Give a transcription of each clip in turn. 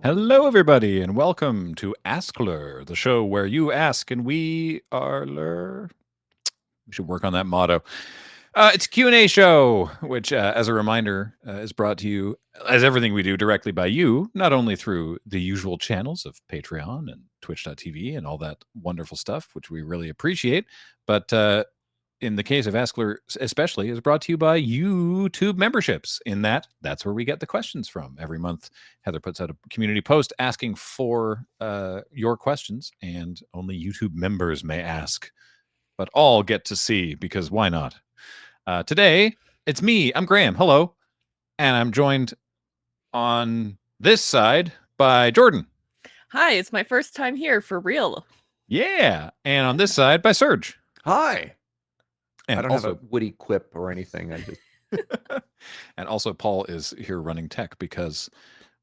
Hello, everybody, and welcome to AskLRR, the show where you ask and we are lur. We should work on that motto. It's a Q&A show, which, as a reminder, is brought to you, as everything we do, directly by you, not only through the usual channels of Patreon and Twitch.tv and all that wonderful stuff, which we really appreciate, but in the case of AskLRR especially, is brought to you by YouTube memberships. In that's where we get the questions from. Every month, Heather puts out a community post asking for your questions, and only YouTube members may ask, but all get to see, because why not? Today, it's me. I'm Graham. Hello. And I'm joined on this side by Jordynne. Hi, it's my first time here for real. Yeah. And on this side by Serge. Hi. And I don't also, have a witty quip or anything. I just and also Paul is here running tech because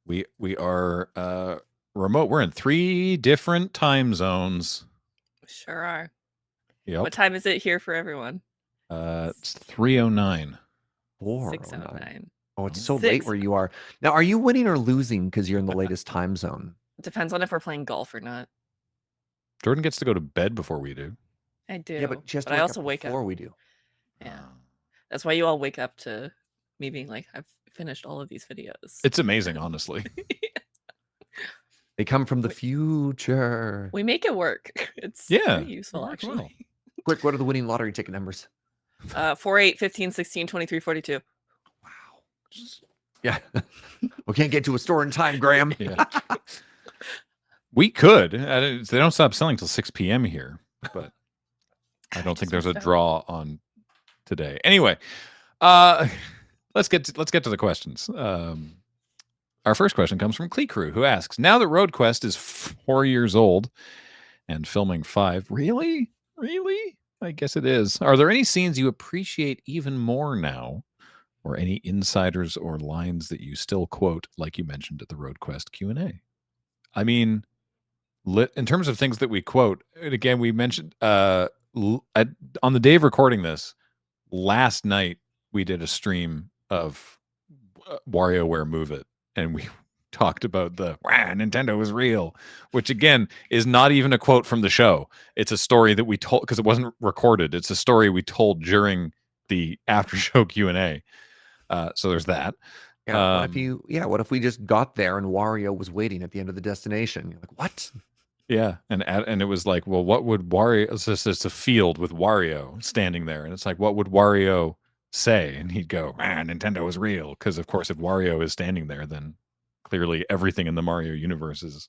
we are remote. We're in 3 different time zones. Sure are. Yep. What time is it here for everyone? It's 3:09. 6:09. Oh, it's so late where you are. Now, are you winning or losing because you're in the latest time zone? Depends on if we're playing golf or not. Jordynne gets to go to bed before we do. I do. Yeah, but I also wake before up. we do. Yeah. That's why you all wake up to me being like, I've finished all of these videos. It's amazing, honestly. They come from the future. We make it work. It's pretty useful, actually. Well. Quick, what are the winning lottery ticket numbers? 4, 8, 15, 16, 23, 42. Wow. Yeah. We can't get to a store in time, Graham. Yeah. We could. They don't stop selling till 6 p.m. here, but I don't think there's a draw on today. Anyway, let's get to the questions. Our first question comes from Clee-Crew, who asks, now that RoadQuest is 4 years old and filming 5, really? I guess it is. Are there any scenes you appreciate even more now, or any insiders or lines that you still quote, like you mentioned at the RoadQuest Q&A? I mean, in terms of things that we quote, and again, we mentioned on the day of recording this, last night we did a stream of WarioWare Move It, and we talked about the Nintendo is real, which again is not even a quote from the show. It's a story that we told because it wasn't recorded. It's a story we told during the after show Q&A. So there's that. Yeah. What if we just got there and Wario was waiting at the end of the destination? You're like, what? Yeah, and it was like, well, what would Wario? It's a field with Wario standing there, and it's like, what would Wario say? And he'd go, Nintendo is real, because of course, if Wario is standing there, then clearly everything in the Mario universe is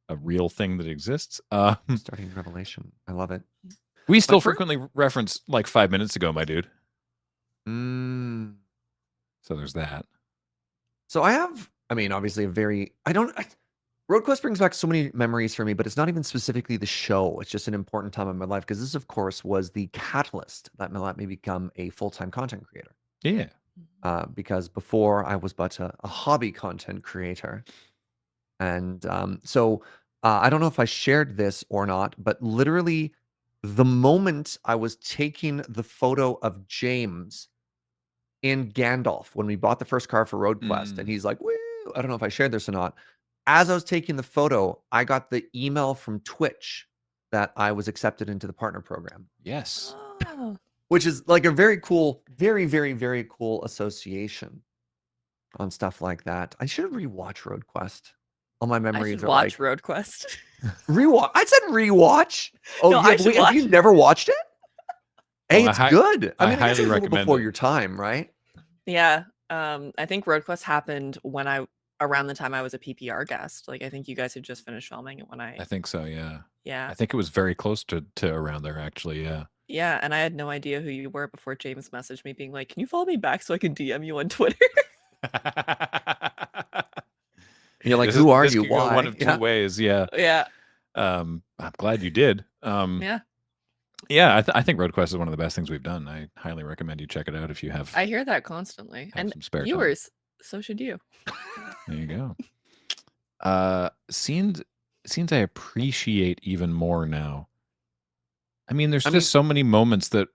a real thing that exists. Starting Revelation, I love it. We still frequently reference like 5 minutes ago, my dude. So there's that. So I have, obviously RoadQuest brings back so many memories for me, but it's not even specifically the show. It's just an important time in my life because this, of course, was the catalyst that let me become a full-time content creator. Yeah. Because before I was but a hobby content creator. And so I don't know if I shared this or not, but literally the moment I was taking the photo of James in Gandalf when we bought the first car for RoadQuest, and he's like, woo, I don't know if I shared this or not. As I was taking the photo, I got the email from Twitch that I was accepted into the partner program. Yes. Oh. Which is like a very cool, very, very, very cool association on stuff like that. I should rewatch RoadQuest. All my memories are watch like RoadQuest. Rewatch. I said rewatch. Oh, no, have you never watched it? Hey, it's good. I guess highly it's recommend before it. your time, right? Yeah. I think RoadQuest happened around the time I was a PPR guest. Like, I think you guys had just finished filming it when I think so, yeah. Yeah. I think it was very close to around there, actually, yeah. Yeah, and I had no idea who you were before James messaged me being like, can you follow me back so I can DM you on Twitter? You're like, who are you? Why? One of two ways, yeah. Yeah. I'm glad you did. Yeah. Yeah, I think RoadQuest is one of the best things we've done. I highly recommend you check it out if you have. I hear that constantly. And some spare viewers, so should you. There you go. Scenes I appreciate even more now. I mean, there's just so many moments that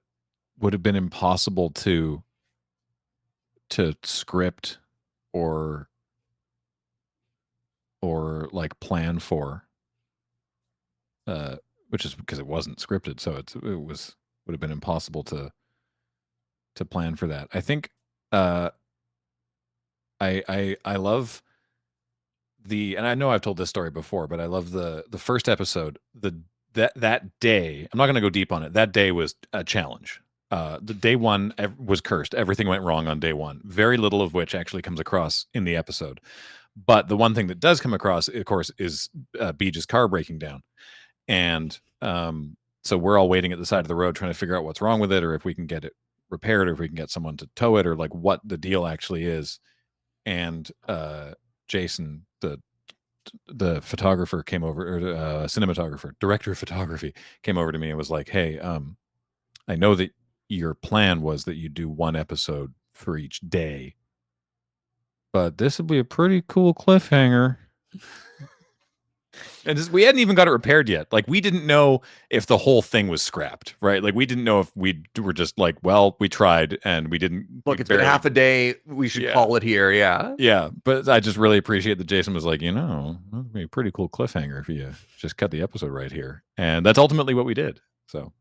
would have been impossible to script or like plan for, which is because it wasn't scripted, so would have been impossible to plan for that. I think I love and I know I've told this story before, but I love the first episode. That day, I'm not going to go deep on it. That day was a challenge. The day one was cursed. Everything went wrong on day one. Very little of which actually comes across in the episode. But the one thing that does come across, of course, is Beej's car breaking down. And so we're all waiting at the side of the road trying to figure out what's wrong with it, or if we can get it repaired, or if we can get someone to tow it, or like what the deal actually is. And Jason, the photographer, came over, or cinematographer, director of photography, came over to me and was like, "Hey, I know that your plan was that you do one episode for each day, but this would be a pretty cool cliffhanger." And we hadn't even got it repaired yet. Like, we didn't know if the whole thing was scrapped, right? Like, we didn't know if we were just like, well, we tried and we didn't. Look, it's been half a day. We should call it here. Yeah. Yeah. But I just really appreciate that Jason was like, that would be a pretty cool cliffhanger if you just cut the episode right here. And that's ultimately what we did. So,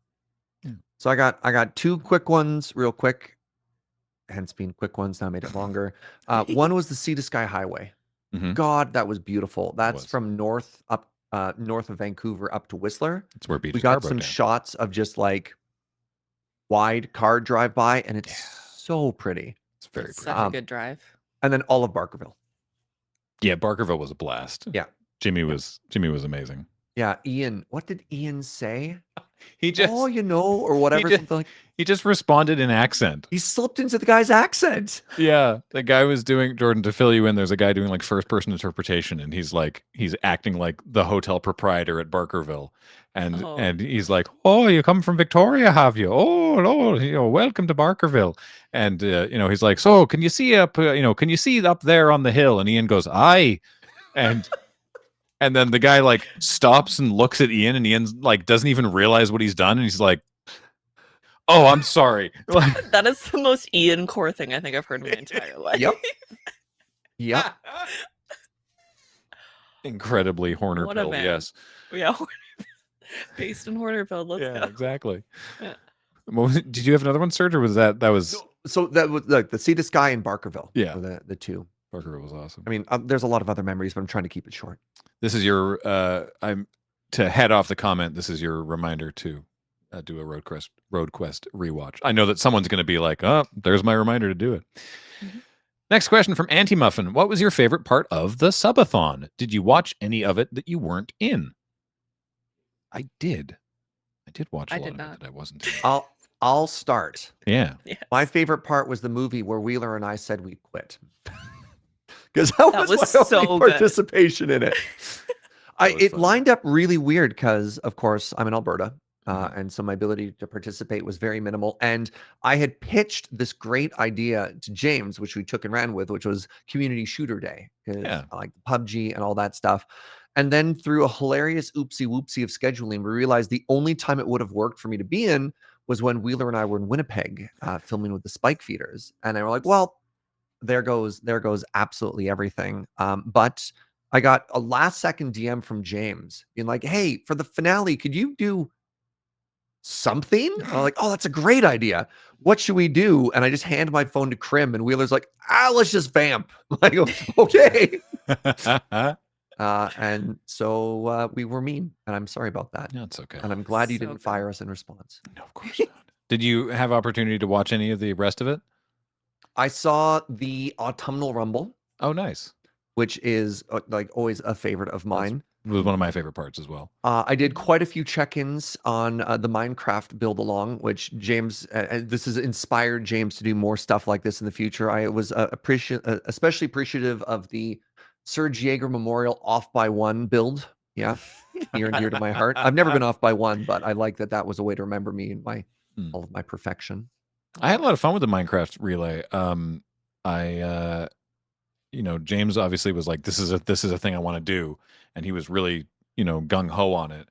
yeah. So I got two quick ones real quick. Hence being quick ones. Now I made it longer. One was the Sea to Sky Highway. Mm-hmm. God, that was beautiful. That's from north of Vancouver up to Whistler. That's where we got some shots of just like wide car drive by, and it's so pretty. It's very pretty. Such a good drive. And then all of Barkerville. Yeah, Barkerville was a blast. Yeah, Jimmy was amazing. Yeah, Ian. What did Ian say? He just, or whatever. He just responded in accent. He slipped into the guy's accent. Yeah, the guy was doing, Jordan, to fill you in, there's a guy doing like first person interpretation, and he's acting like the hotel proprietor at Barkerville, and he's like, "Oh, you come from Victoria, have you? Oh, welcome to Barkerville." And he's like, "So, can you see up? Can you see up there on the hill?" And Ian goes, "Aye," and. And then the guy like stops and looks at Ian, and Ian like doesn't even realize what he's done, and he's like, "Oh, I'm sorry." That is the most Ian core thing I think I've heard in my entire life. Yep. Incredibly Hornerville, yes. Yeah, based in Hornerville. Let's go. Exactly. Yeah. Did you have another one, Serge, or was that was? So that was like the Sea to Sky and Barkerville. Yeah, were the two. Barkerville was awesome. I mean, there's a lot of other memories, but I'm trying to keep it short. This is your to head off the comment. This is your reminder to do a Road Quest rewatch. I know that someone's going to be like, "Oh, there's my reminder to do it." Mm-hmm. Next question from Auntie Muffin. What was your favorite part of the subathon? Did you watch any of it that you weren't in? I did watch a lot of it that I wasn't in. I'll start. Yeah. Yes. My favorite part was the movie where Wheeler and I said we'd quit. Because that was my so only participation in it. It lined up really weird because, of course, I'm in Alberta. And so my ability to participate was very minimal. And I had pitched this great idea to James, which we took and ran with, which was Community Shooter Day. I like PUBG and all that stuff. And then through a hilarious oopsie whoopsie of scheduling, we realized the only time it would have worked for me to be in was when Wheeler and I were in Winnipeg filming with the Spike Feeders. And they were like, well, there goes absolutely everything. But I got a last second DM from James being like, "Hey, for the finale, could you do something?" I'm like, "Oh, that's a great idea. What should we do?" And I just hand my phone to Krim, and Wheeler's like, "Let's just vamp." I go, "Okay." And so we were mean, and I'm sorry about that. No, it's okay. And I'm glad you didn't fire us in response. No, of course not. Did you have opportunity to watch any of the rest of it? I saw the Autumnal Rumble. Oh, nice. Which is like always a favorite of mine. It was one of my favorite parts as well. I did quite a few check-ins on the Minecraft build along, which James, this has inspired James to do more stuff like this in the future. I was especially appreciative of the Serge Jaeger Memorial off by one build. Yeah, near and dear to my heart. I've never been off by one, but I like that was a way to remember me and all of my perfection. I had a lot of fun with the Minecraft relay. James obviously was like, this is a thing I want to do, and he was really gung ho on it.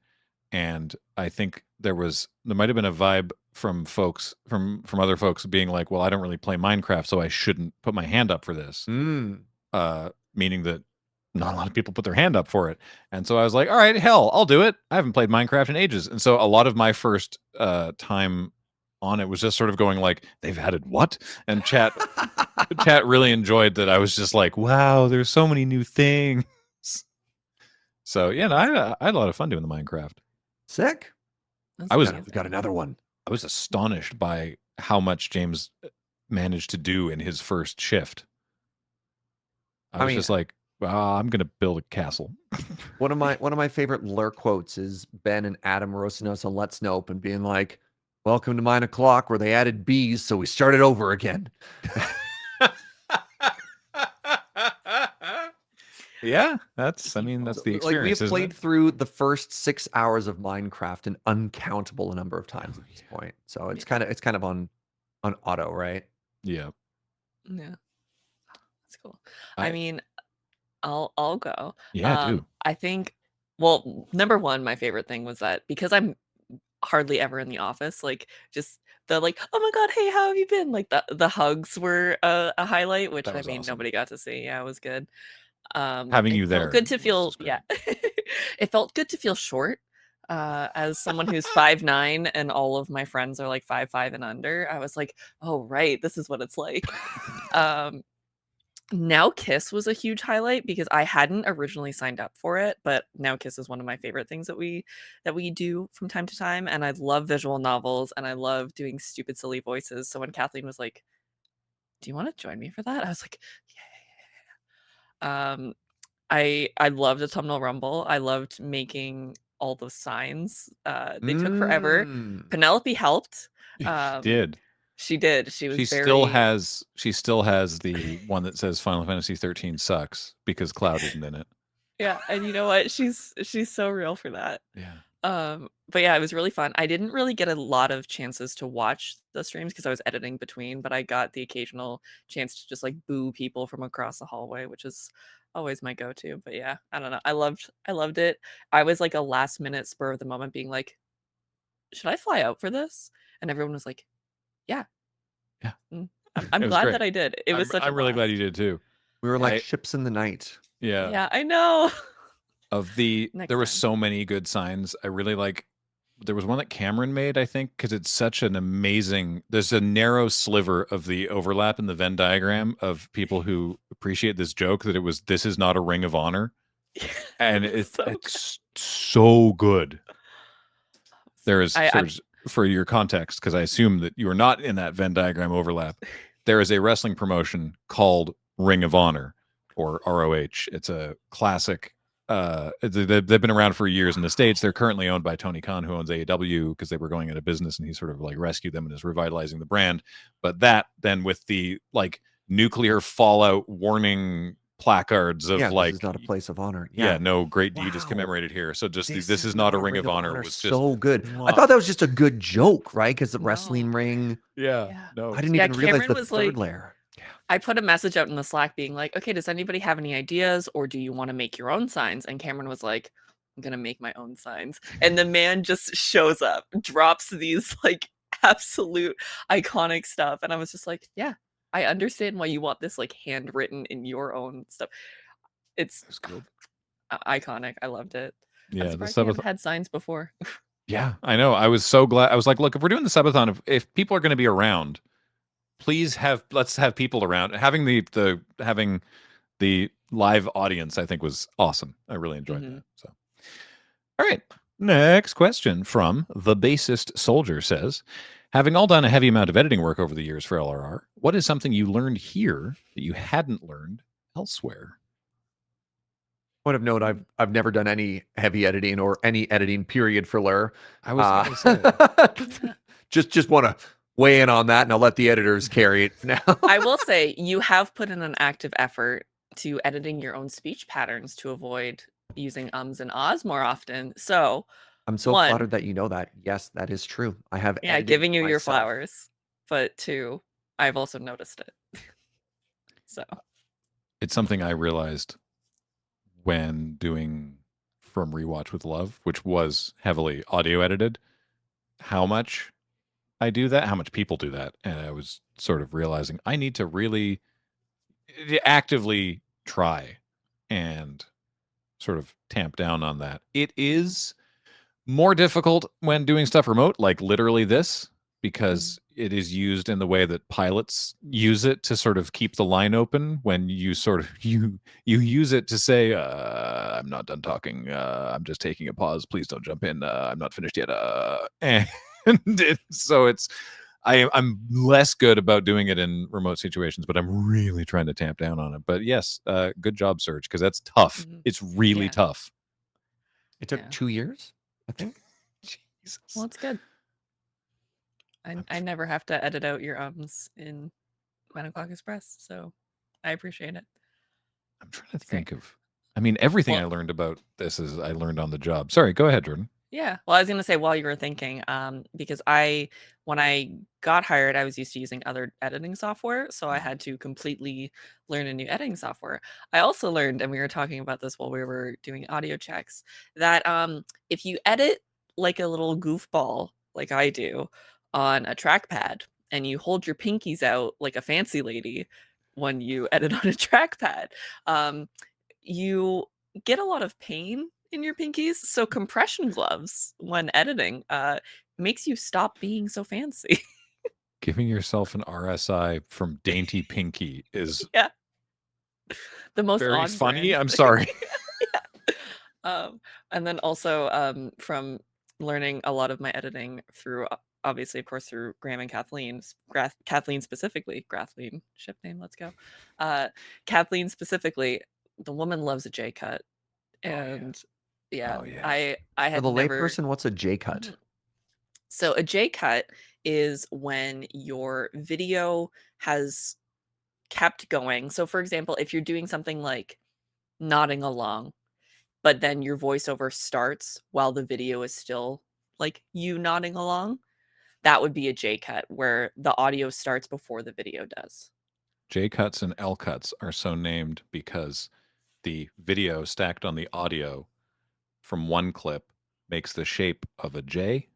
and I think there might have been a vibe from other folks being like, well, I don't really play Minecraft, so I shouldn't put my hand up for this. Mm. Meaning that not a lot of people put their hand up for it. And so I was like, all right, hell, I'll do it. I haven't played Minecraft in ages. And so a lot of my first time on it was just sort of going like, they've added what? And chat really enjoyed that. I was just like, wow, there's so many new things. So yeah, no, I had a lot of fun doing the Minecraft. Sick. That's I was- We got another one. I was astonished by how much James managed to do in his first shift. I was just like, I'm gonna build a castle. One of my favorite lure quotes is Ben and Adam roasting us on Let's Nope and being like, "Welcome to 9 o'clock, where they added bees, so we started over again." Yeah, that's the experience. Like, we have isn't played it? through the first 6 hours of Minecraft an uncountable number of times at this point. So it's kind of on auto, right? Yeah. Yeah. That's cool. I I- mean, I'll go. Yeah, do. I think, well, number one, my favorite thing was that because I'm hardly ever in the office, like just the like, oh my god, hey, how have you been? Like the hugs were a highlight, which That I was mean awesome. nobody got to see. Yeah, it was good. Having you It there felt good to was feel, just great. yeah. It felt good to feel short. As someone who's 5'9" and all of my friends are like 5'5" and under, I was like, oh right, this is what it's like. Now Kiss was a huge highlight because I hadn't originally signed up for it, but Now Kiss is one of my favorite things that we do from time to time, and I love visual novels and I love doing stupid silly voices. So when Kathleen was like, "Do you want to join me for that?" I was like, "Yeah." I loved Autumnal Rumble. I loved making all those signs. They took forever. Mm. Penelope helped. She did. She did. She was She very. still has the one that says Final Fantasy 13 sucks because Cloud isn't in it. Yeah, and you know what? She's so real for that. Yeah. But yeah, it was really fun. I didn't really get a lot of chances to watch the streams because I was editing between, but I got the occasional chance to just like boo people from across the hallway, which is always my go-to. But yeah, I don't know. I loved it. I was like a last minute spur of the moment being like, should I fly out for this? And everyone was like, yeah. Yeah. I'm It was glad great. that I did. It was such I'm a really glad blast. you did too. We were like ships in the night. Yeah. Yeah, I know. There were so many good signs. I really like. There was one that Cameron made, I think, because it's such an amazing. There's a narrow sliver of the overlap in the Venn diagram of people who appreciate this joke that this is not a Ring of Honor, and it's so good. There is for your context, because I assume that you are not in that Venn diagram overlap. There is a wrestling promotion called Ring of Honor, or ROH. It's a classic. They've been around for years in the States. They're currently owned by Tony Khan, who owns AEW, because they were going out of business, and he sort of like rescued them and is revitalizing the brand. But that then with the like nuclear fallout warning placards of like, this is not a place of honor. Yeah, no great deed is commemorated here. So just this is not a Ring of Honor was just so good. I thought that was just a good joke, right? Because the wrestling ring. Yeah. No. I didn't even realize Cameron the was third like, layer. I put a message out in the Slack being like, okay, does anybody have any ideas, or do you want to make your own signs? And Cameron was like, I'm gonna make my own signs. And the man just shows up, drops these like absolute iconic stuff. And I was just like, yeah, I understand why you want this like handwritten in your own stuff. It's good. Iconic. I loved it. Yeah, the Subathon had signs before. Yeah, I know. I was so glad. I was like, look, if we're doing the Subathon, if people are going to be around, please let's have people around. Having the live audience, I think, was awesome. I really enjoyed that. So, all right. Next question from the bassist soldier says, having all done a heavy amount of editing work over the years for LRR, what is something you learned here that you hadn't learned elsewhere? Point of note, I've never done any heavy editing or any editing period for LRR. I was going to say. just want to weigh in on that, and I'll let the editors carry it now. I will say you have put in an active effort to editing your own speech patterns to avoid using ums and ahs more often. So I'm so flattered that you know that. Yes, that is true. I have giving you your myself. flowers. But two, I've also noticed it. So it's something I realized when doing from Rewatch with Love, which was heavily audio edited, how much I do that, how much people do that. And I was sort of realizing I need to really actively try and sort of tamp down on that. It is more difficult when doing stuff remote, like literally this, because it is used in the way that pilots use it to sort of keep the line open when you sort of you use it to say I'm not done talking, I'm just taking a pause, please don't jump in, I'm not finished yet, and so I'm less good about doing it in remote situations, but I'm really trying to tamp down on it. But yes, good job, Serge, because that's tough. It's really Yeah. tough. It took 2 years, I think. Jesus. Well, it's good. I never have to edit out your ums in 9 o'clock express, so I appreciate it. I'm trying to think of, I mean, everything I learned about this is I learned on the job. Sorry, go ahead, Jordynne. Yeah. Well, I was going to say while you were thinking, because when I got hired, I was used to using other editing software. So I had to completely learn a new editing software. I also learned, and we were talking about this while we were doing audio checks, that if you edit like a little goofball, like I do, on a trackpad, and you hold your pinkies out like a fancy lady when you edit on a trackpad, you get a lot of pain in your pinkies. So compression gloves when editing makes you stop being so fancy. Giving yourself an RSI from Dainty Pinky is Yeah. The most very on funny. brand I'm thing. sorry. Yeah. And then also from learning a lot of my editing through, obviously, of course, through Graham and Kathleen specifically, Grathleen, ship name, let's go. Kathleen specifically, the woman loves a J cut. And yeah, Oh, yeah. I For had the never. layperson, what's a J cut? So a J cut is when your video has kept going. So for example, if you're doing something like nodding along, but then your voiceover starts while the video is still like you nodding along, that would be a J cut where the audio starts before the video does. J cuts and L cuts are so named because the video stacked on the audio from one clip makes the shape of a J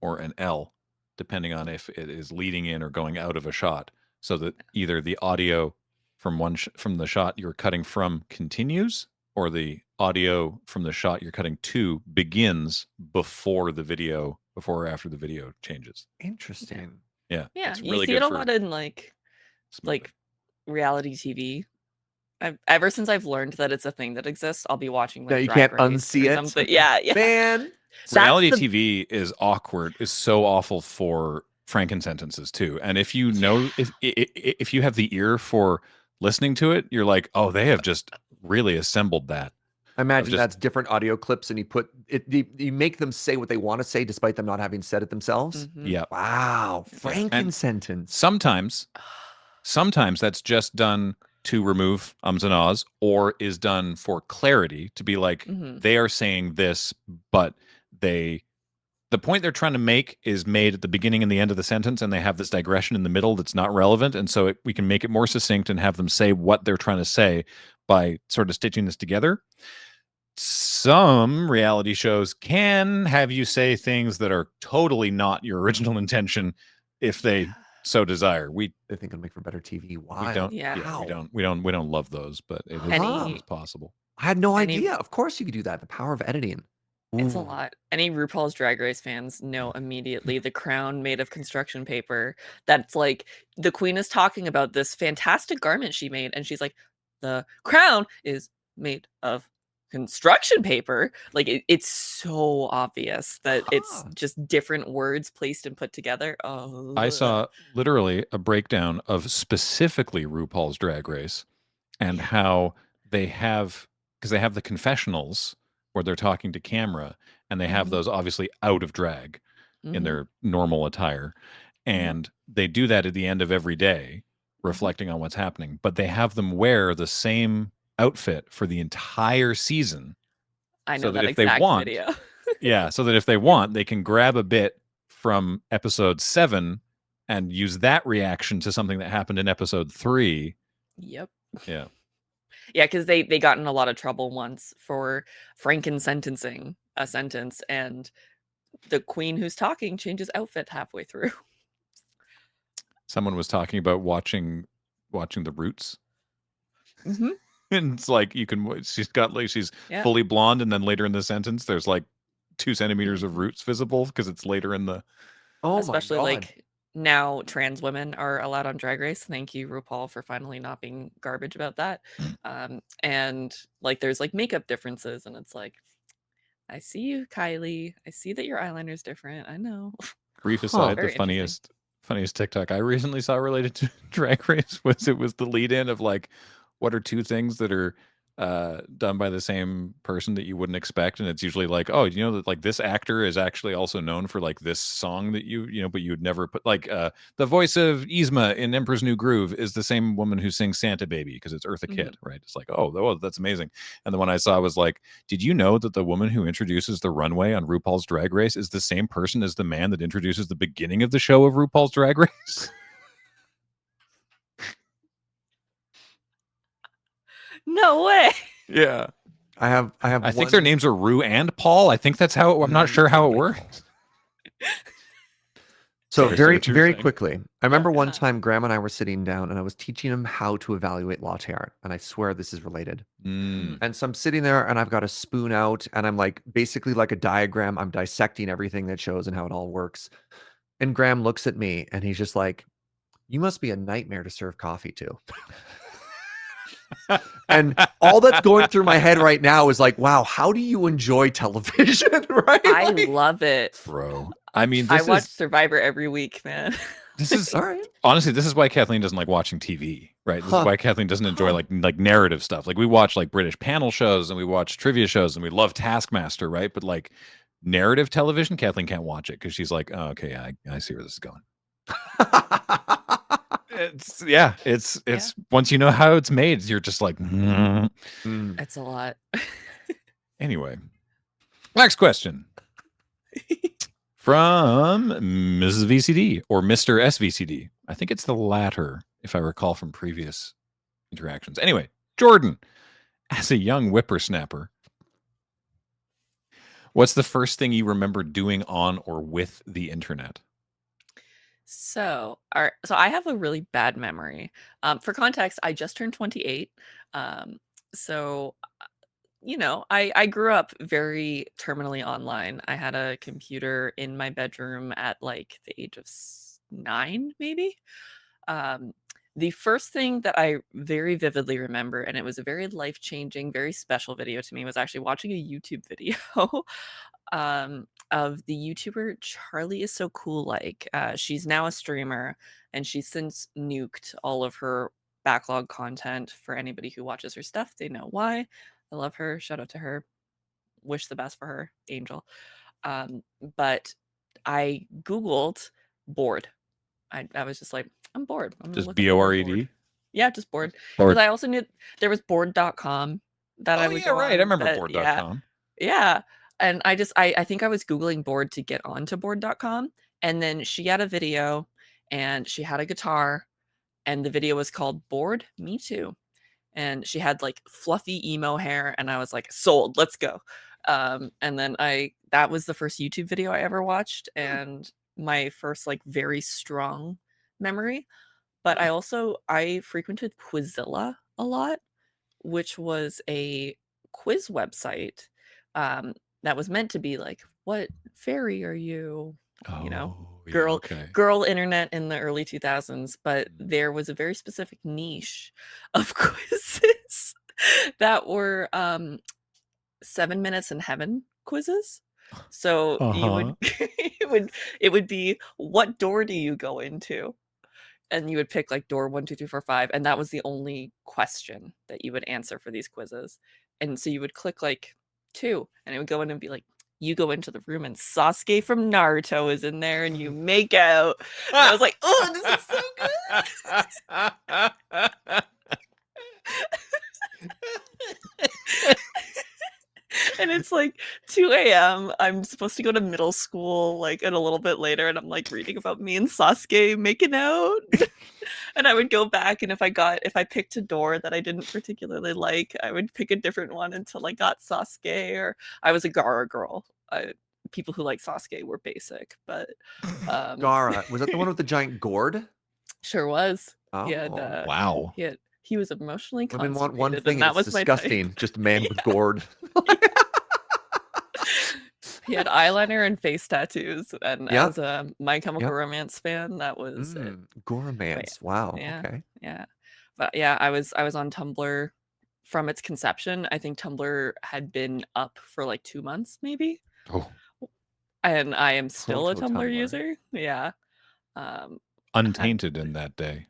or an L, depending on if it is leading in or going out of a shot, so that either the audio from from the shot you're cutting from continues, or the audio from the shot you're cutting to begins before or after the video changes. Interesting. Yeah, Yeah, it's you really see good it a for lot in like smoothing. reality TV. Ever since I've learned that it's a thing that exists, I'll be watching Now like you Drag can't Race unsee or it. something. Yeah, yeah. Man, Reality That's the TV is awkward, is so awful for Franken sentences too. And if you know, if you have the ear for listening to it, you're like, oh, they have just really assembled that. I imagine just- that's different audio clips, and you put it. You make them say what they want to say, despite them not having said it themselves. Yeah. Wow, Franken And sentence. Sometimes that's just done to remove ums and ahs, or is done for clarity to be like, they are saying this, but the point they're trying to make is made at the beginning and the end of the sentence, and they have this digression in the middle that's not relevant. And so we can make it more succinct and have them say what they're trying to say by sort of stitching this together. Some reality shows can have you say things that are totally not your original intention if they so desire. They think it'll make for better TV. Wow. We don't. Yeah. Yeah, we don't love those, but it is possible. I had no Any- idea. Of course, you could do that. The power of editing. It's a Ooh. lot. Any RuPaul's Drag Race fans know immediately the crown made of construction paper. That's like the queen is talking about this fantastic garment she made, and she's like, the crown is made of construction paper. Like it's so obvious that it's just different words placed and put together. Oh, I saw literally a breakdown of specifically RuPaul's Drag Race and how they have, because they have the confessionals where they're talking to camera, and they have those obviously out of drag in their normal attire. And they do that at the end of every day, reflecting on what's happening. But they have them wear the same outfit for the entire season. I know so that if they exact want, video. yeah, so that if they want, they can grab a bit from episode 7 and use that reaction to something that happened in episode 3. Yep. Yeah. Yeah, because they got in a lot of trouble once for franken-sentencing a sentence, and the queen who's talking changes outfit halfway through. Someone was talking about watching The Roots. Mhm. And it's like she's got like she's Yeah. fully blonde, and then later in the sentence there's like 2 centimeters of Mhm. roots visible because it's later in the Oh my Especially, god. like, now trans women are allowed on Drag Race. Thank you, RuPaul, for finally not being garbage about that. And, like, there's, like, makeup differences, and it's like, "I see you, Kylie. I see that your eyeliner's different. I know." brief Huh. aside, the Very interesting. funniest TikTok I recently saw related to Drag Race was the lead in of like, what are 2 things that are done by the same person that you wouldn't expect, and it's usually like, oh, you know that like this actor is actually also known for like this song that you know, but you would never put like the voice of Yzma in Emperor's New Groove is the same woman who sings Santa Baby because it's Eartha Kitt, right? It's like, oh, that's amazing. And the one I saw was like, did you know that the woman who introduces the runway on RuPaul's Drag Race is the same person as the man that introduces the beginning of the show of RuPaul's Drag Race? No way! Yeah. I have I think their names are Rue and Paul. I think that's how I'm not sure how it works. So Sorry, very, what you were very saying. quickly, I remember one Uh-huh. time Graham and I were sitting down and I was teaching him how to evaluate latte art, and I swear this is related. And so I'm sitting there and I've got a spoon out and I'm like basically like a diagram. I'm dissecting everything that shows and how it all works. And Graham looks at me and he's just like, "You must be a nightmare to serve coffee to." And all that's going through my head right now is like, wow, how do you enjoy television, right? I Like, love it. Bro. I mean, I this watch is Survivor every week, man. this is all right. honestly, this is why Kathleen doesn't like watching TV, right? This is Huh. why Kathleen doesn't enjoy Huh. like narrative stuff. Like we watch like British panel shows and we watch trivia shows and we love Taskmaster, right? But like narrative television, Kathleen can't watch it because she's like, oh, okay, I see where this is going. It's once you know how it's made, you're just like, It's a lot. Anyway, next question from Mrs. VCD or Mr. SVCD. I think it's the latter, if I recall from previous interactions. Anyway, Jordynne, as a young whippersnapper, what's the first thing you remember doing on or with the internet? So I have a really bad memory. For context, I just turned 28. So you know, I grew up very terminally online. I had a computer in my bedroom at like the age of 9, maybe. The first thing that I very vividly remember, and it was a very life-changing, very special video to me, was actually watching a YouTube video of the YouTuber Charlie Is So Cool Like. She's now a streamer, and she's since nuked all of her backlog content. For anybody who watches her stuff, they know why. I love her. Shout out to her. Wish the best for her, Angel. But I Googled bored. I was just like, I'm bored. I'm gonna Just look up the word BORED? bored. Yeah, just bored. Bored. Because I also knew there was bored.com that I Oh would yeah, go right. I on remember that, board.com. yeah. And I think I was Googling bored to get onto bored.com. And then she had a video and she had a guitar, and the video was called Bored Me Too. And she had like fluffy emo hair, and I was like, sold, let's go. And then that was the first YouTube video I ever watched, and my first like very strong memory. But I frequented Quizilla a lot, which was a quiz website that was meant to be like, what fairy are you? You know, Oh, yeah, girl okay. girl internet in the early 2000s, but there was a very specific niche of quizzes that were 7 minutes in heaven quizzes. So you would it would be, what door do you go into? And you would pick like door 1, 2, 3, 4, 5, and that was the only question that you would answer for these quizzes. And so you would click like 2, and it would go in and be like, you go into the room and Sasuke from Naruto is in there and you make out. And I was like, oh, this is so good. And it's like 2 a.m. I'm supposed to go to middle school like and a little bit later, and I'm like reading about me and Sasuke making out. And I would go back, and if I picked a door that I didn't particularly like, I would pick a different one until I got Sasuke, or I was a Gaara girl. People who like Sasuke were basic, but Gaara, was that the one with the giant gourd? sure was. He had Oh, Wow. he was emotionally women want one constipated, thing, and and that it's was my type. disgusting. Just a man with gourd. He had eyeliner and face tattoos, and Yeah. as a My Chemical Yep. Romance fan, that was it. Goromance. Wow. Yeah, Okay. yeah. But yeah, I was on Tumblr from its conception. I think Tumblr had been up for like 2 months, maybe, Oh, and I am still a Proto Tumblr Tumblr. user. Yeah. Um, untainted in that day.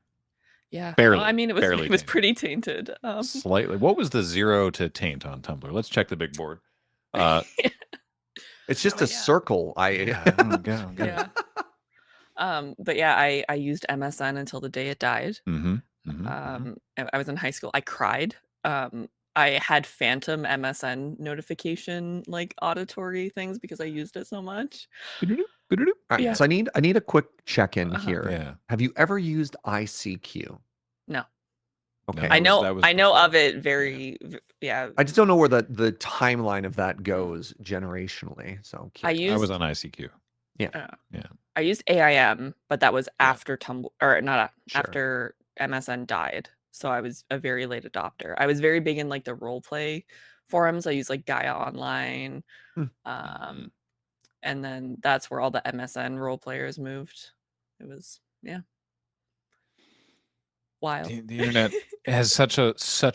yeah. Barely. Well, I mean, it barely was tainted. pretty tainted. Slightly. What was the 0 to taint on Tumblr? Let's check the big board. It's just Oh, a yeah. circle. Yeah, oh, God, Yeah. But yeah, I used MSN until the day it died. I was in high school. I cried. I had phantom MSN notification like auditory things because I used it so much. All right, Yeah. so I need a quick check-in Uh-huh. here. Yeah. Have you ever used ICQ? No. Okay. No. That was I know of before. it very yeah. I just don't know where the timeline of that goes generationally. So I'm I curious. I was used on ICQ. I used AIM, but that was after Tumblr, or not Sure. after MSN died. So I was a very late adopter. I was very big in like the role play forums. I used like Gaia Online. And then that's where all the MSN role players moved. It was wild. The internet has such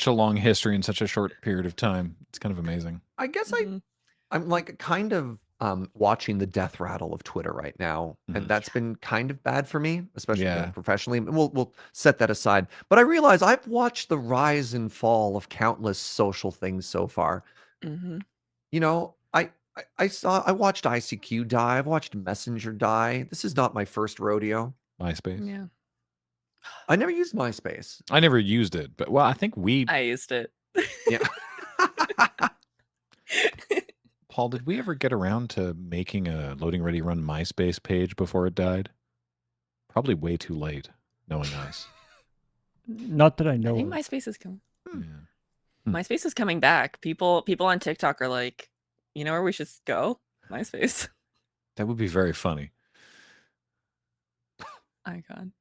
a long history in such a short period of time. It's kind of amazing. I guess Mhm. I'm like kind of watching the death rattle of Twitter right now, and that's been kind of bad for me, especially Yeah. professionally. We'll set that aside. But I realize I've watched the rise and fall of countless social things so far. Mhm. You know, I watched ICQ die. I've watched Messenger die. This is not my first rodeo. MySpace. Yeah. I never used MySpace. I never used it, but well, I think we I used it. Yeah. Paul, did we ever get around to making a Loading Ready Run MySpace page before it died? Probably way too late, knowing us. Not that I I know think of. MySpace is coming. Yeah. MySpace is coming back. People on TikTok are like, you know where we should go? MySpace. That would be very funny. Icon.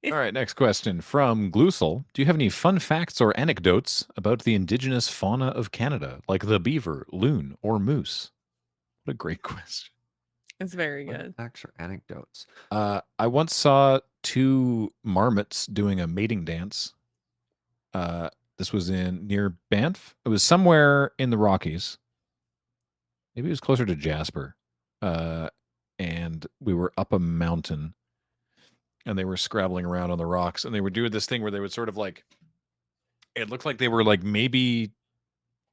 All right, next question from Gloosel. Do you have any fun facts or anecdotes about the indigenous fauna of Canada, like the beaver, loon, or moose? What a great question. It's very Fun good. facts or anecdotes. I once saw 2 marmots doing a mating dance. This was near Banff. It was somewhere in the Rockies. Maybe it was closer to Jasper. And we were up a mountain, and they were scrabbling around on the rocks, and they were doing this thing where they would sort of like, it looked like they were like maybe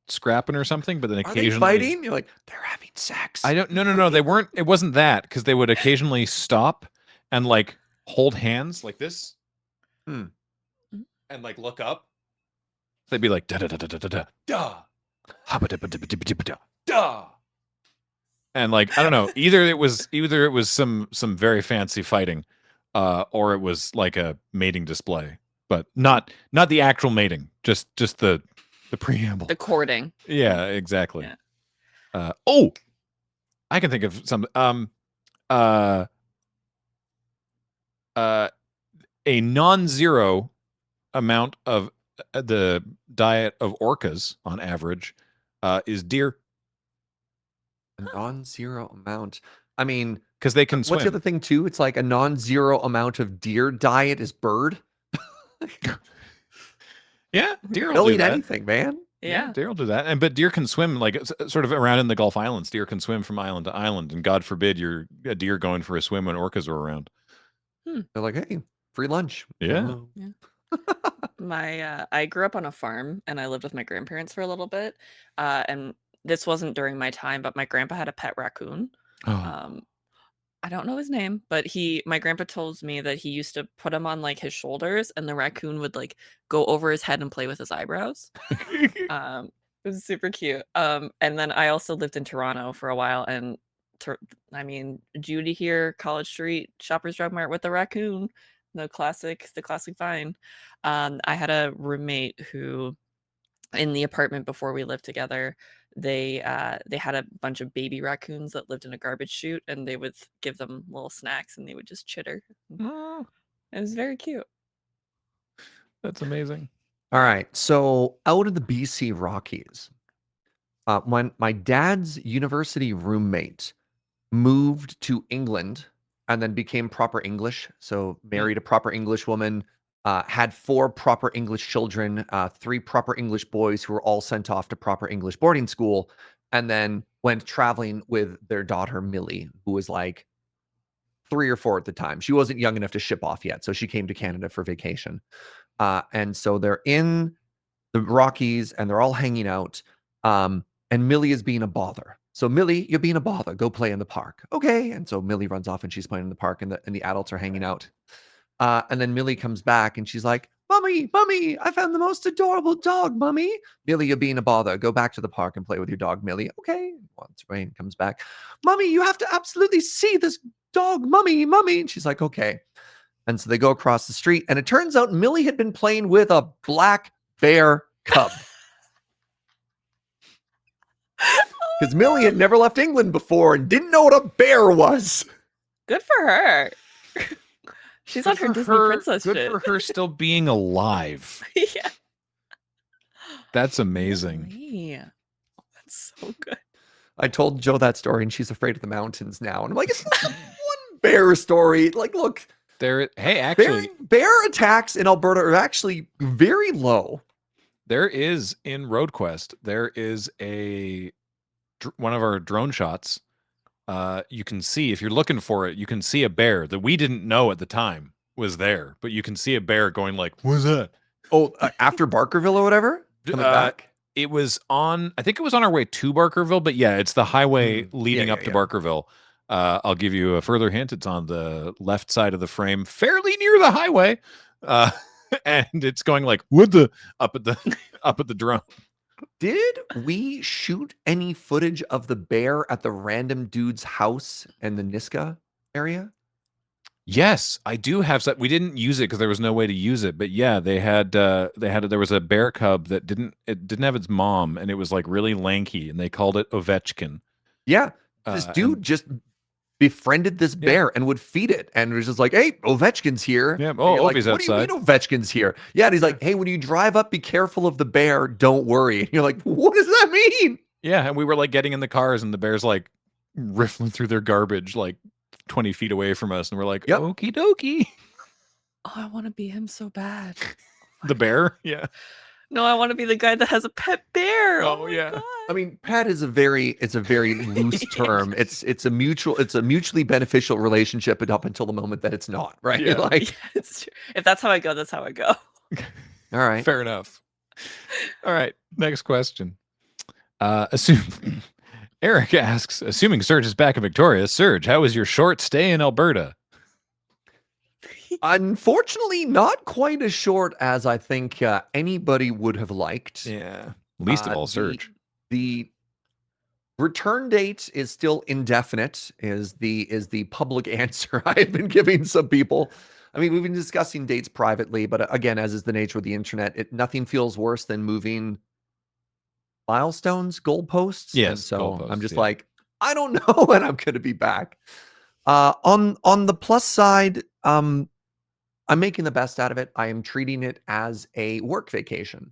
scrapping or something, but then Are they occasionally fighting? You're like, they're having sex. I don't no, they weren't. It wasn't that, because they would occasionally stop and like hold hands like this. Hmm. And like look up. They'd be like da da da da da da da da habba da da da da da da. And like, I don't know, either it was some very fancy fighting, or it was like a mating display, but not the actual mating, just the preamble. The courting. Yeah, exactly. Yeah. Oh, I can think of some a non-zero amount of the diet of orcas on average is deer. A non-zero amount. I mean, because they can swim. what's the other thing too? It's like a non-zero amount of deer diet is bird. Yeah, deer will They'll do eat that. anything, man. Yeah. Deer will do that. But deer can swim like sort of around in the Gulf Islands. Deer can swim from island to island, and God forbid you're a deer going for a swim when orcas are around. They're like, hey, free lunch. Yeah. I grew up on a farm, and I lived with my grandparents for a little bit. And this wasn't during my time, but my grandpa had a pet raccoon. Oh. I don't know his name, but my grandpa told me that he used to put him on like his shoulders, and the raccoon would like go over his head and play with his eyebrows. It was super cute. And then I also lived in Toronto for a while, and Judy here, College Street, Shoppers Drug Mart with the raccoon. the classic Vine. I had a roommate who, in the apartment before we lived together, they had a bunch of baby raccoons that lived in a garbage chute, and they would give them little snacks, and they would just chitter. Oh, It was very cute. that's amazing. All right. So out of the BC Rockies, when my dad's university roommate moved to England and then became proper English, so married a proper English woman, had 4 proper English children, 3 proper English boys who were all sent off to proper English boarding school, and then went traveling with their daughter Millie, who was like 3 or 4 at the time. She wasn't young enough to ship off yet, so she came to Canada for vacation. And so they're in the Rockies and they're all hanging out. And Millie is being a bother. So Millie, you're being a bother. Go play in the park. Okay. And so Millie runs off and she's playing in the park, and the adults are hanging out. And then Millie comes back and she's like, Mommy, I found the most adorable dog, Mommy. Millie, you're being a bother. Go back to the park and play with your dog, Millie. Okay. Once Rain comes back, Mommy, you have to absolutely see this dog, Mommy. And she's like, okay. And so they go across the street, and it turns out Millie had been playing with a black bear cub. Because Millie had never left England before and didn't know what a bear was. Good for her. She's on her Disney princess Good shit. for her still being alive. Yeah. That's amazing. Yeah. That's so good. I told Joe that story, and she's afraid of the mountains now. And I'm like, it's just one bear story. Like, look. Hey, actually, bear attacks in Alberta are actually very low. there is in RoadQuest, there is one of our drone shots. You can see, if you're looking for it, you can see a bear that we didn't know at the time was there, but you can see a bear going like, "What's that?" Oh, after Barkerville or whatever? Coming back? It was I think it was on our way to Barkerville, but yeah, it's the highway leading up to Barkerville. I'll give you a further hint. It's on the left side of the frame, fairly near the highway. And it's going like, "What the?" up at the drone. Did we shoot any footage of the bear at the random dude's house in the Niska area? Yes, I do have that. We didn't use it because there was no way to use it. But yeah, there was a bear cub that didn't have its mom, and it was like really lanky, and they called it Ovechkin. Yeah, this dude just befriended this bear and would feed it, and it was just like, "Hey, Ovechkin's here." Yeah, like, Ovi's what do you outside. mean Ovechkin's here? Yeah, and he's like, "Hey, when you drive up, be careful of the bear. Don't worry." And you're like, "What does that mean?" Yeah, and we were like getting in the cars, and the bear's like riffling through their garbage like 20 feet away from us, and we're like, "Okie dokie." Oh, I want to be him so bad. The bear? Yeah. No, I want to be the guy that has a pet bear. Oh, my yeah. God. I mean, pet is a very loose term. It's a mutually beneficial relationship up until the moment that it's not, right? Yeah. Like, Yeah, it's true. If that's how I go, that's how I go. all right. Fair enough. All right, next question. Eric asks, assuming Serge is back in Victoria, Serge, how was your short stay in Alberta? Unfortunately, not quite as short as I think anybody would have liked. Yeah. Least of all, Serge. The return date is still indefinite, is the public answer I've been giving some people. I mean, we've been discussing dates privately, but again, as is the nature of the internet, nothing feels worse than moving milestones, goalposts. Yes, and so goalposts, I'm just yeah. like, I don't know when I'm going to be back. On the plus side, I'm making the best out of it. I am treating it as a work vacation,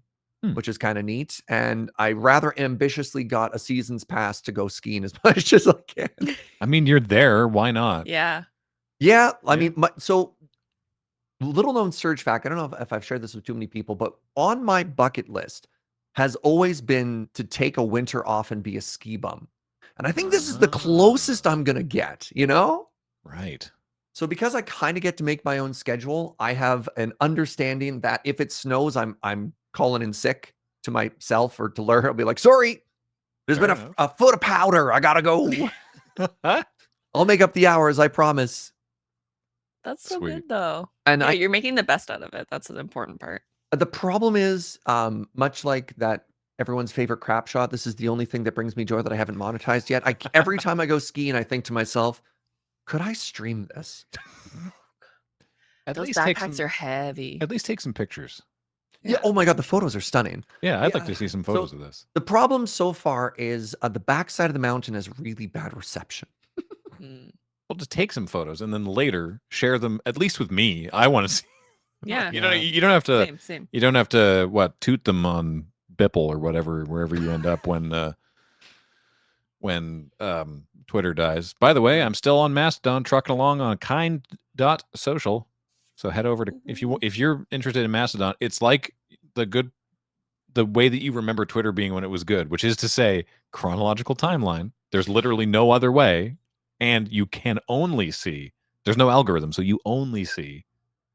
which is kind of neat. And I rather ambitiously got a season's pass to go skiing as much as I can. I mean, you're there. Why not? Yeah. Yeah, I mean, so little known Serge fact. I don't know if I've shared this with too many people, but on my bucket list has always been to take a winter off and be a ski bum. And I think this is the closest I'm going to get, you know? Right. So because I kind of get to make my own schedule, I have an understanding that if it snows, I'm calling in sick to myself or to Lur. I'll be like, sorry, there's Fair been enough. a foot of powder. I got to go. I'll make up the hours, I promise. That's so Sweet. good, though. And Yeah, you're making the best out of it. That's an important part. the problem is, much like that everyone's favorite crap shot, this is the only thing that brings me joy that I haven't monetized yet. Every time I go skiing, I think to myself, could I stream this? At Those least take backpacks some, are heavy. at least take some pictures. Yeah. Oh my God, the photos are stunning. Yeah, I'd like Yeah. to see some So- photos of this. The problem so far is the backside of the mountain has really bad reception. Mm. Well, just take some photos and then later share them at least with me. I want to see. Yeah. You know, you don't have to. Same. You don't have to toot them on Bipple or whatever, wherever you end up when Twitter dies. By the way, I'm still on Mastodon, trucking along on kind.social. So head over to if you're interested in Mastodon. It's like the way that you remember Twitter being when it was good, which is to say chronological timeline. There's literally no other way, and you can only see. There's no algorithm, so you only see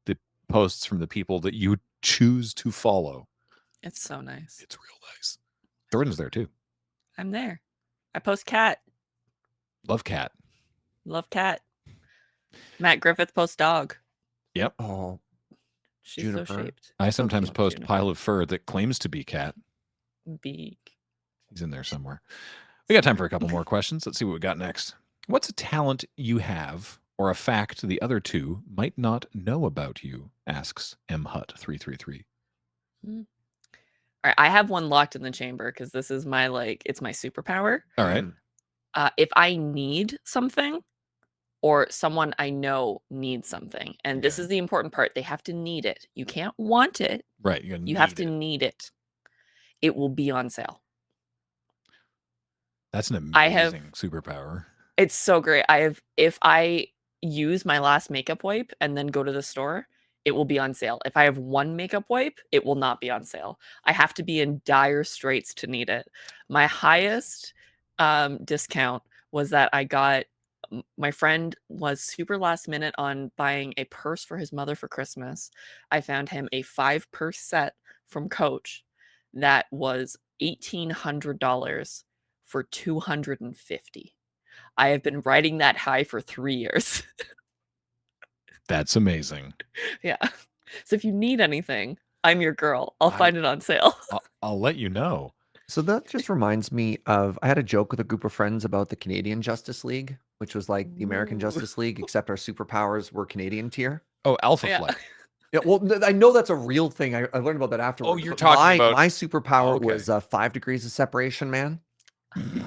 the posts from the people that you choose to follow. It's so nice. It's real nice. Jordynne's there too. I'm there. I post cat. Love cat. Love cat. Matt Griffith posts dog. Yep. Oh, She's Juniper. so shaped. I sometimes cute, post Juniper. pile of fur that claims to be cat. Beak. He's in there somewhere. We got time for a couple more questions. Let's see what we got next. What's a talent you have or a fact the other two might not know about you? Asks mhut333. All right, I have one locked in the chamber because this is my it's my superpower. All right. If I need something or someone I know needs something, and this Okay. is the important part, they have to need it. You can't want it. Right. You have to need it. It will be on sale. That's an I have- amazing superpower. It's so great. If I use my last makeup wipe and then go to the store, it will be on sale. If I have one makeup wipe, it will not be on sale. I have to be in dire straits to need it. My highest discount was that I got my friend was super last minute on buying a purse for his mother for Christmas. I found him a 5-purse set from Coach that was $1,800 for $250. I have been riding that high for 3 years. That's amazing. Yeah. So if you need anything, I'm your girl. I'll find it on sale. I'll let you know. So that just reminds me of I had a joke with a group of friends about the Canadian Justice League, which was like the American Ooh. Justice League, except our superpowers were Canadian tier. Oh, Alpha Yeah. Flight. Yeah, well, I know that's a real thing. I learned about that afterwards. you're but talking about- my superpower Okay. was 5 degrees of separation, man.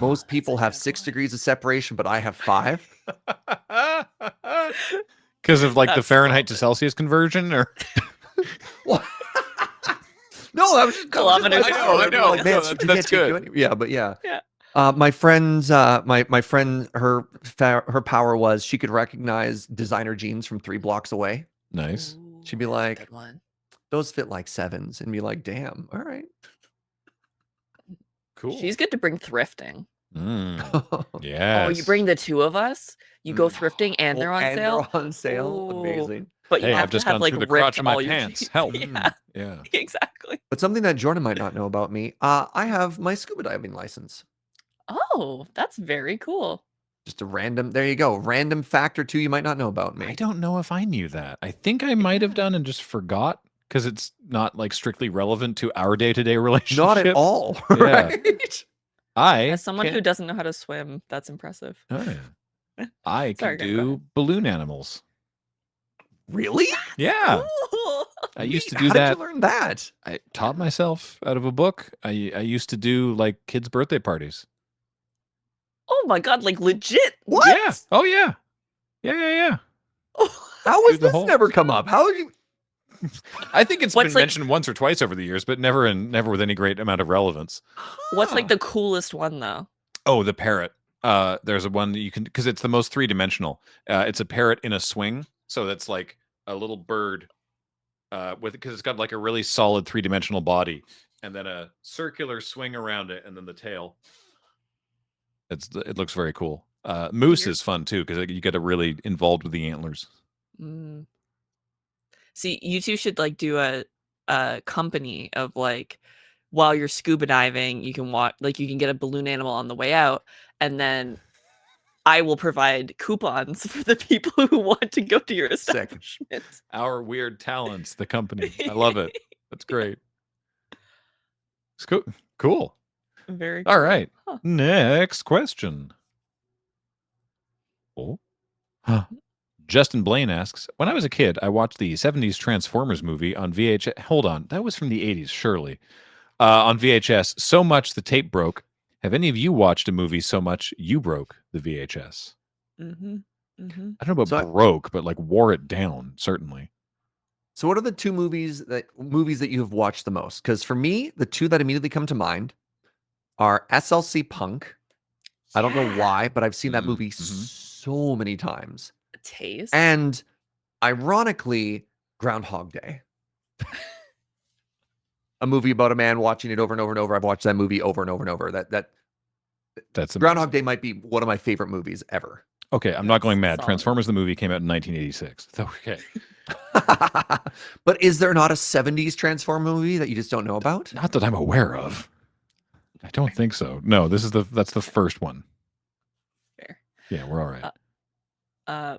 Most That's people a have good 6 one. degrees of separation, but I have 5. Because of like the That's Fahrenheit to solid. Celsius conversion, or What? No, that was just Kilometers that was per my hour. power. I know. Like, man, No, you that's can't take you good. any- Yeah, but yeah. Yeah. My friend's my friend her power was she could recognize designer jeans from 3 blocks away. nice. She'd be Ooh, that's a like- good one. Those fit like 7s, and be like, damn, all right. Cool. She's good to bring thrifting. Yeah. Oh, you bring the two of us, you go Mm. thrifting and they're on sale. They're on sale. Ooh. Amazing. But you Hey, have I've to just have gone like through the ripped crotch of my all your pants. jeans. Help. Yeah, Yeah. exactly. But something that Jordan might not know about me, I have my scuba diving license. Oh, that's very cool. Just a random, there you go. Random fact or two you might not know about me. I don't know if I knew that. I think I might have Yeah. done and just forgot because it's not like strictly relevant to our day-to-day relationship. Not at all, Yeah. right? As someone who can't- doesn't know how to swim, that's impressive. Oh, yeah. I Sorry, can go ahead. do balloon animals. Really? Yeah. Cool. I used to Neat. do How that. did you learn that? I taught myself out of a book. I used to do like kids' birthday parties. Oh my god, like legit. What? Yeah. Oh yeah. Yeah. How Do has the this whole- never come up? How have you? I think it's What's been like- mentioned once or twice over the years, but never with any great amount of relevance. What's like Huh. the coolest one though? Oh, the parrot. There's a one that you can because it's the most 3-dimensional. It's a parrot in a swing, so that's like a little bird because it's got like a really solid 3-dimensional body, and then a circular swing around it, and then the tail. It looks very cool. Moose You're- is fun too because you get really involved with the antlers. Mm. See, you two should like do a company of like while you're scuba diving, you can walk like you can get a balloon animal on the way out, and then I will provide coupons for the people who want to go to your establishment. Our Weird Talents, the company. I love it. That's great. It's cool. Very All cool. right. Huh. Next question. Oh. Justin Blaine asks, when I was a kid, I watched the 70s Transformers movie on VHS. Hold on, that was from the 80s, surely. On VHS, so much the tape broke. Have any of you watched a movie so much you broke the VHS? Mm-hmm. Mm-hmm. I don't know about broke, but like wore it down, certainly. So what are the two movies that you have watched the most? Because for me, the two that immediately come to mind are SLC Punk. I don't know why, but I've seen that movie so many times. Taste. And ironically, Groundhog Day. A movie about a man watching it over and over and over. I've watched that movie over and over and over. That's Groundhog Day might be one of my favorite movies ever. Okay, I'm not going mad. Solid. Transformers the movie came out in 1986. Okay. But is there not a 70s Transformer movie that you just don't know about? Not that I'm aware of. I don't think so. No, that's the first one. Fair. Yeah, we're all right.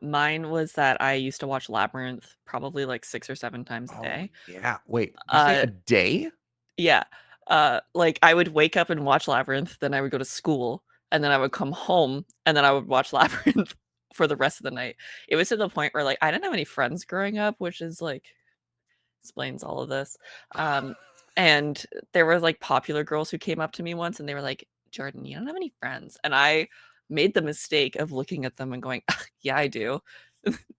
Mine was that I used to watch Labyrinth probably like 6 or 7 times a day. Yeah. Wait, you say a day? Yeah. Like I would wake up and watch Labyrinth, then I would go to school, and then I would come home, and then I would watch Labyrinth for the rest of the night. It was to the point where like I didn't have any friends growing up, which is like explains all of this. And there were like popular girls who came up to me once and they were like, Jordynne, you don't have any friends. And I made the mistake of looking at them and going, yeah, I do.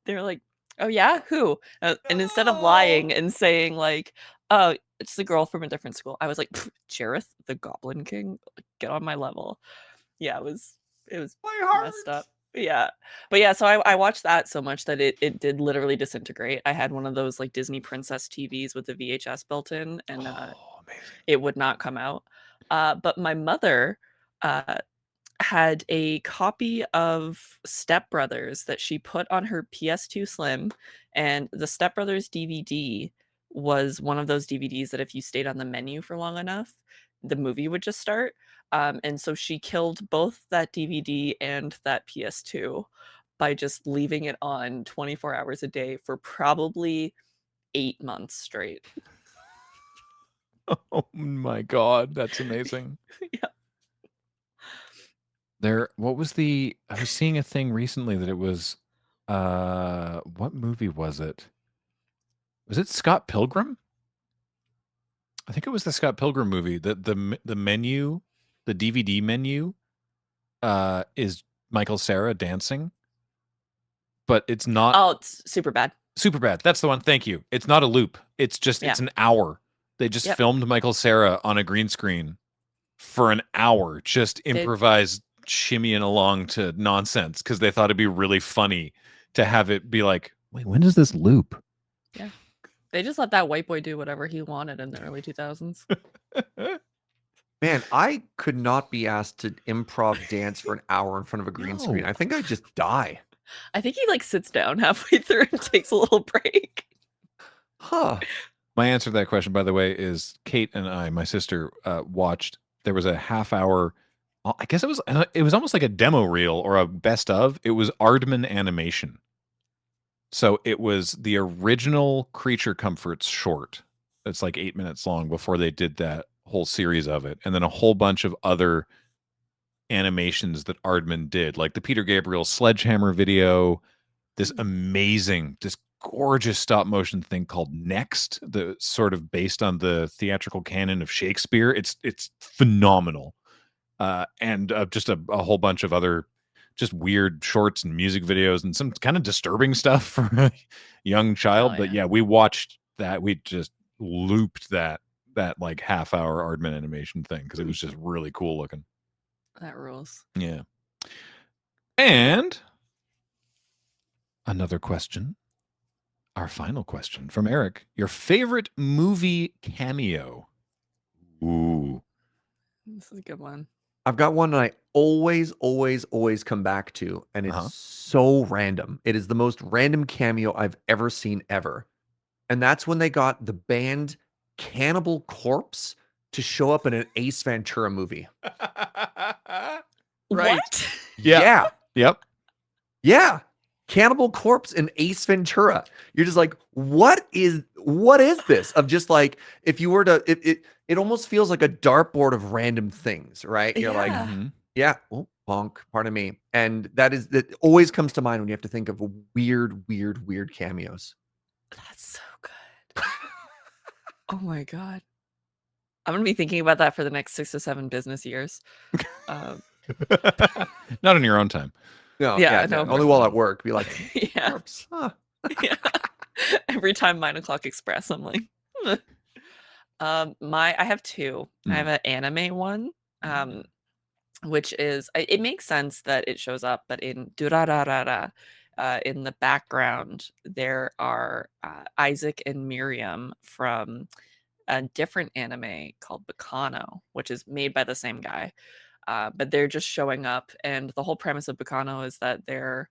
They were like, oh yeah, who? And instead of lying and saying like, oh, it's the girl from a different school, I was like, Jareth, the Goblin King, get on my level. Yeah, it was messed up. Yeah. But yeah, so I watched that so much that it did literally disintegrate. I had one of those like Disney Princess TVs with the VHS built in, and amazing. it would not come out. But my mother had a copy of Step Brothers that she put on her PS2 Slim, and the Step Brothers DVD was one of those DVDs that if you stayed on the menu for long enough, the movie would just start. And so she killed both that DVD and that PS2 by just leaving it on 24 hours a day for probably 8 months straight. Oh my God, that's amazing. Yeah. What was I was seeing a thing recently that it was, what movie was it? Was it Scott Pilgrim? I think it was the Scott Pilgrim movie. The menu, the DVD menu, is Michael Cera dancing, but it's not. Oh, it's super bad. Super bad. That's the one. Thank you. It's not a loop. It's just it's an hour. They just filmed Michael Cera on a green screen for an hour, just improvised shimmying along to nonsense because they thought it'd be really funny to have it be like, wait, when does this loop? Yeah. They just let that white boy do whatever he wanted in the early 2000s. Man, I could not be asked to improv dance for an hour in front of a green screen. I think I'd just die. I think he like sits down halfway through and takes a little break. Huh. My answer to that question, by the way, is Kate and I, my sister, watched. There was a half hour. I guess it was almost like a demo reel or a best of. It was Aardman animation. So it was the original Creature Comforts short. It's like 8 minutes long before they did that whole series of it. And then a whole bunch of other animations that Aardman did, like the Peter Gabriel Sledgehammer video, this gorgeous stop motion thing called Next, the sort of based on the theatrical canon of Shakespeare. It's phenomenal. And just a whole bunch of other just weird shorts and music videos and some kind of disturbing stuff for a young child. But yeah, we watched that. We just looped that like half hour Aardman animation thing because it was just really cool looking. That rules. Yeah. And another question. Our final question from Eric. Your favorite movie cameo? Ooh. This is a good one. I've got one that I always come back to, and it's so random. It is the most random cameo I've ever seen ever. And that's when they got the band Cannibal Corpse to show up in an Ace Ventura movie. Right. What? Yeah. Yep. Yeah. Cannibal Corpse and Ace Ventura. You're just like, what is this? Of just like, if you were to, it almost feels like a dartboard of random things, right? You're like, yeah, well, Bonk, pardon me. And that always comes to mind when you have to think of weird cameos. That's so good. Oh my god. I'm gonna be thinking about that for the next 6 to 7 business years. Not on your own time. No, Yeah, yeah, no, only for while fun. at work. Be like, Yeah. "Corpse, huh." Yeah. Every time 9 o'clock express, I'm like, I have 2. I have an anime one, which is it makes sense that it shows up, but in Durararara, in the background, there are Isaac and Miriam from a different anime called Bacano, which is made by the same guy. But they're just showing up, and the whole premise of Bacano is that they're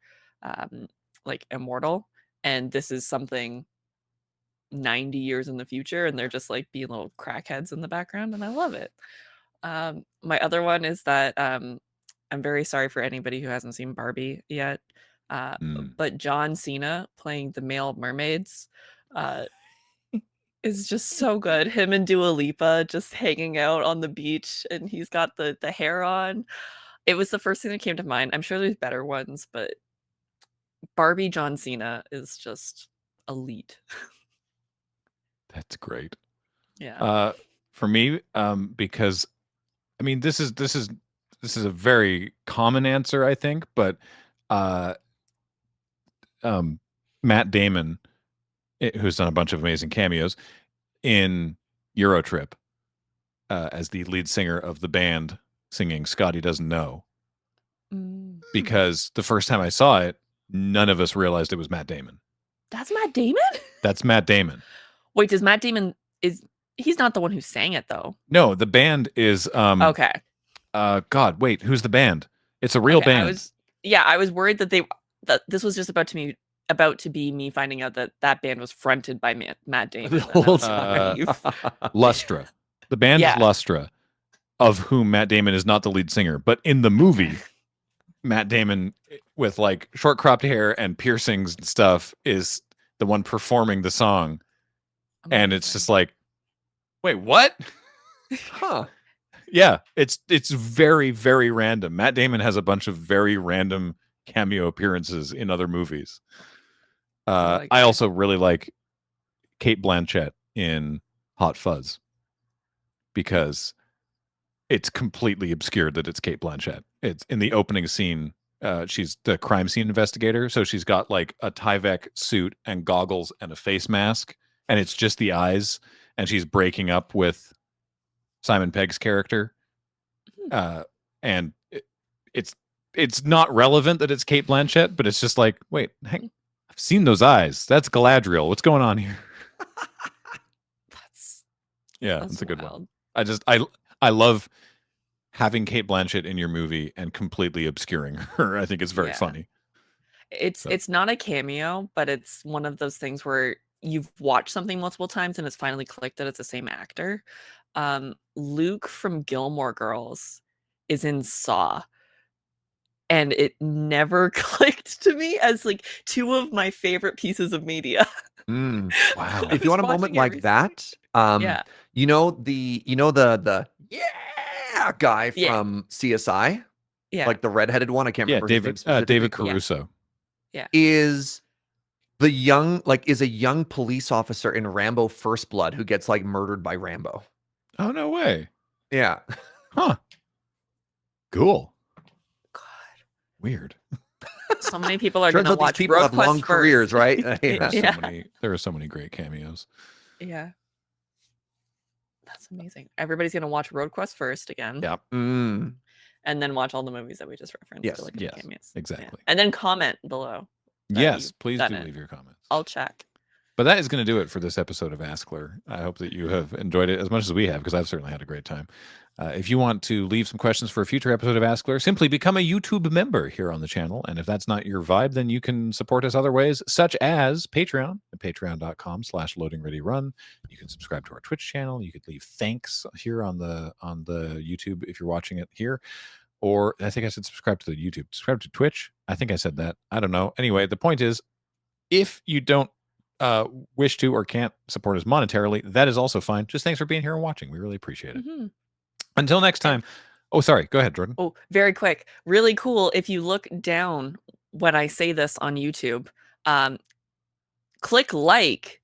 like immortal, and this is something 90 years in the future, and they're just like being little crackheads in the background, and I love it. My other one is that I'm very sorry for anybody who hasn't seen Barbie yet, but John Cena playing the male mermaids is just so good. Him and Dua Lipa just hanging out on the beach, and he's got the hair on. It was the first thing that came to mind. I'm sure there's better ones, but Barbie John Cena is just elite. That's great. Yeah. For me, because I mean, this is a very common answer, I think, but Matt Damon, who's done a bunch of amazing cameos in Eurotrip, as the lead singer of the band singing Scotty Doesn't Know. Because the first time I saw it, none of us realized it was Matt Damon. That's Matt Damon? That's Matt Damon. Wait, does Matt Damon he's not the one who sang it though? No, the band is Okay. God, wait, who's the band? It's a real Okay, band. I was worried that this was just about to be me finding out that band was fronted by Matt Damon. The whole time. Lustra. The band Yeah. is Lustra, of whom Matt Damon is not the lead singer. But in the movie, Matt Damon, with like short cropped hair and piercings and stuff, is the one performing the song. And it's just like, wait, what? Huh. Yeah, it's very, very random. Matt Damon has a bunch of very random cameo appearances in other movies. I also really like Cate Blanchett in Hot Fuzz, because it's completely obscured that it's Cate Blanchett. It's in the opening scene. She's the crime scene investigator, so she's got like a Tyvek suit and goggles and a face mask, and it's just the eyes, and she's breaking up with Simon Pegg's character. And it's not relevant that it's Cate Blanchett, but it's just like, wait, I've seen those eyes. That's Galadriel. What's going on here? That's a good one. I love having Cate Blanchett in your movie and completely obscuring her. I think it's very funny. It's not a cameo, but it's one of those things where you've watched something multiple times and it's finally clicked that it's the same actor. Luke from Gilmore Girls is in Saw, and it never clicked to me as like two of my favorite pieces of media. Wow. If you want a moment like that, you know the guy from CSI, like the redheaded one. I can't remember. David Caruso. Is a young police officer in Rambo First Blood who gets like murdered by Rambo. Oh, no way. Yeah. Huh. Cool. God. Weird. So many people are Turns going to out watch these people Road have Quest long first. careers, right? There are so many great cameos. Yeah. That's amazing. Everybody's going to watch Road Quest first again. Yep. And then watch all the movies that we just referenced. Yes. To look at the cameos. Exactly. Yeah. And then comment below. Yes, please do leave your comments. I'll check. But that is going to do it for this episode of AskLRR. I hope that you have enjoyed it as much as we have, because I've certainly had a great time. If you want to leave some questions for a future episode of AskLRR, simply become a YouTube member here on the channel. And if that's not your vibe, then you can support us other ways, such as Patreon at patreon.com/LoadingReadyRun. You can subscribe to our Twitch channel. You could leave thanks here on the YouTube if you're watching it here. Or I think I said subscribe to the YouTube. Subscribe to Twitch. I think I said that. I don't know. Anyway, the point is, if you don't wish to or can't support us monetarily, that is also fine. Just thanks for being here and watching. We really appreciate it. Until next time, Oh, sorry. Go ahead, Jordan. Oh, very quick. Really cool. If you look down when I say this on YouTube, click like.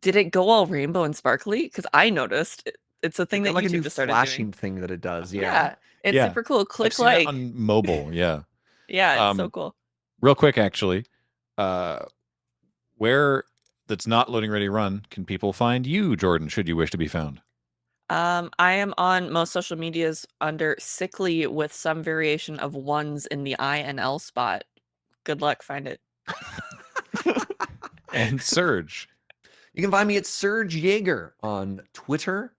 Did it go all rainbow and sparkly? Because I noticed it's a thing that like a YouTube new just started flashing doing. thing that it does. Yeah. Yeah, it's Yeah. super cool. I've Click seen that like. on mobile. Yeah. Yeah, it's so cool. Real quick, actually, where that's not Loading Ready Run can people find you, Jordan? Should you wish to be found? I am on most social medias under sickly with some variation of ones in the I and L spot. Good luck, find it. And Serge. You can find me at Serge Jaeger on Twitter,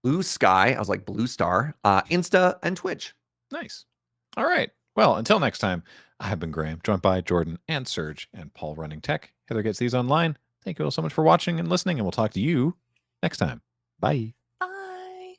Blue Sky. I was like Blue Star, Insta, and Twitch. Nice. All right. Well, until next time, I have been Graham, joined by Jordan and Serge and Paul running tech. Heather gets these online. Thank you all so much for watching and listening, and we'll talk to you next time. Bye. Bye.